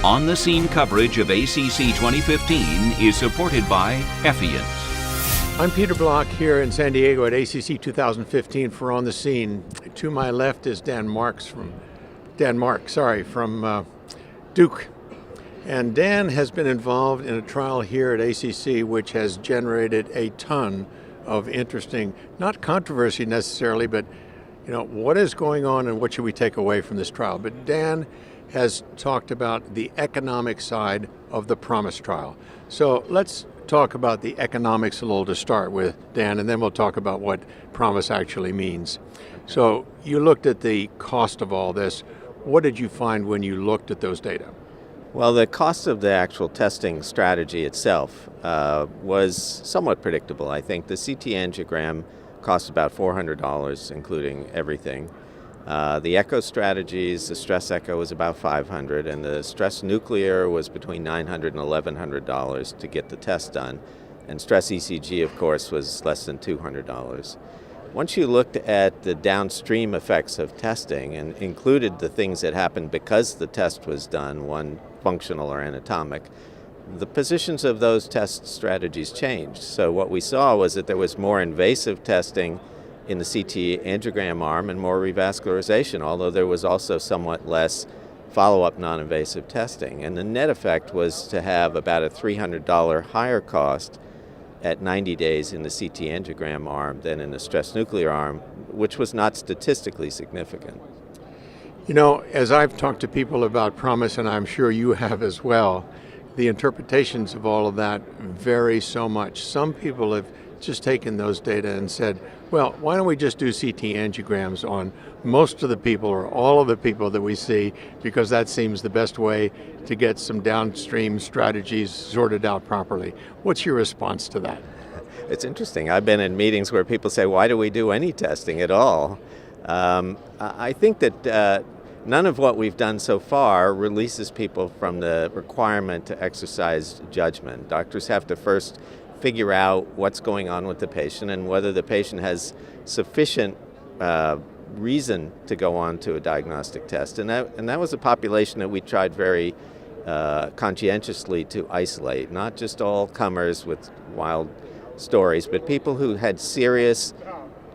On-the-scene coverage of ACC 2015 is supported by Effient. I'm Peter Block here in San Diego at ACC 2015 for On the Scene. To my left is Dan Mark from Duke. And Dan has been involved in a trial here at ACC which has generated a ton of interesting, not controversy necessarily, but what is going on and what should we take away from this trial. But Dan has talked about the economic side of the PROMISE trial. So let's talk about the economics a little to start with, Dan, and then we'll talk about what PROMISE actually means. So you looked at the cost of all this. What did you find when you looked at those data? Well, the cost of the actual testing strategy itself was somewhat predictable. I think the CT angiogram cost about $400, including everything. The echo strategies, the stress echo was about $500, and the stress nuclear was between $900 and $1,100 to get the test done. And stress ECG, of course, was less than $200. Once you looked at the downstream effects of testing and included the things that happened because the test was done, one functional or anatomic, the positions of those test strategies changed. So what we saw was that there was more invasive testing in the CT angiogram arm and more revascularization, although there was also somewhat less follow-up non-invasive testing. And the net effect was to have about a $300 higher cost at 90 days in the CT angiogram arm than in the stress nuclear arm, which was not statistically significant. As I've talked to people about PROMISE, and I'm sure you have as well, the interpretations of all of that vary so much. Some people have just taken those data and said, well, why don't we just do CT angiograms on most of the people or all of the people that we see, because that seems the best way to get some downstream strategies sorted out properly. What's your response to that? It's interesting. I've been in meetings where people say, why do we do any testing at all? I think that none of what we've done so far releases people from the requirement to exercise judgment. Doctors have to first figure out what's going on with the patient and whether the patient has sufficient reason to go on to a diagnostic test. And that was a population that we tried very conscientiously to isolate, not just all comers with wild stories, but people who had serious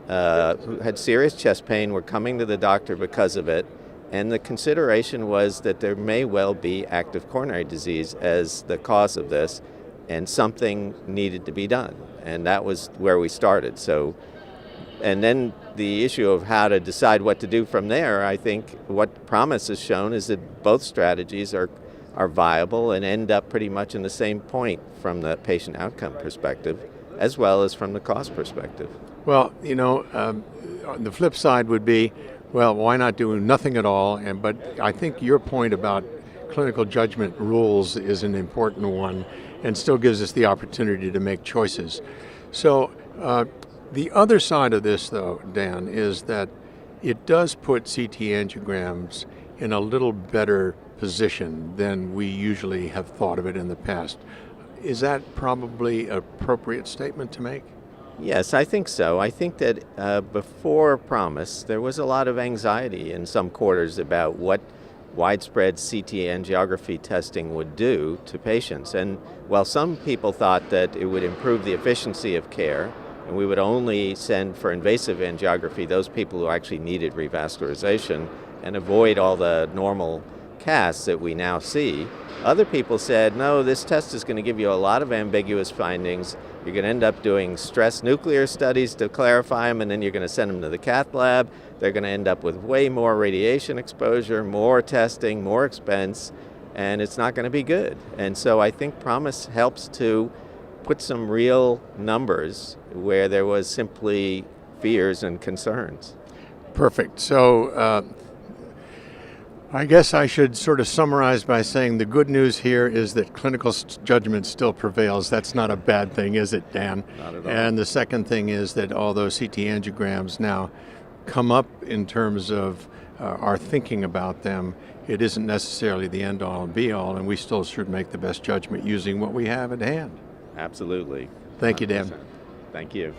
chest pain, were coming to the doctor because of it, and the consideration was that there may well be active coronary disease as the cause of this, and something needed to be done. And that was where we started. So, and then the issue of how to decide what to do from there, I think what PROMISE has shown is that both strategies are viable and end up pretty much in the same point from the patient outcome perspective, as well as from the cost perspective. Well, the flip side would be, well, why not do nothing at all? But I think your point about clinical judgment rules is an important one and still gives us the opportunity to make choices. So the other side of this, though, Dan, is that it does put CT angiograms in a little better position than we usually have thought of it in the past. Is that probably an appropriate statement to make? Yes, I think so. I think that before PROMISE, there was a lot of anxiety in some quarters about what widespread CT angiography testing would do to patients. And while some people thought that it would improve the efficiency of care, and we would only send for invasive angiography those people who actually needed revascularization and avoid all the normal casts that we now see, other people said, no, this test is going to give you a lot of ambiguous findings. You're going to end up doing stress nuclear studies to clarify them, and then you're going to send them to the cath lab. They're going to end up with way more radiation exposure, more testing, more expense, and it's not going to be good. And so I think PROMISE helps to put some real numbers where there was simply fears and concerns. Perfect. So I guess I should sort of summarize by saying the good news here is that clinical judgment still prevails. That's not a bad thing, is it, Dan? Not at all. And the second thing is that although CT angiograms now come up in terms of our thinking about them, it isn't necessarily the end-all and be-all, and we still should make the best judgment using what we have at hand. Absolutely. Thank you, Dan. 100%. Thank you.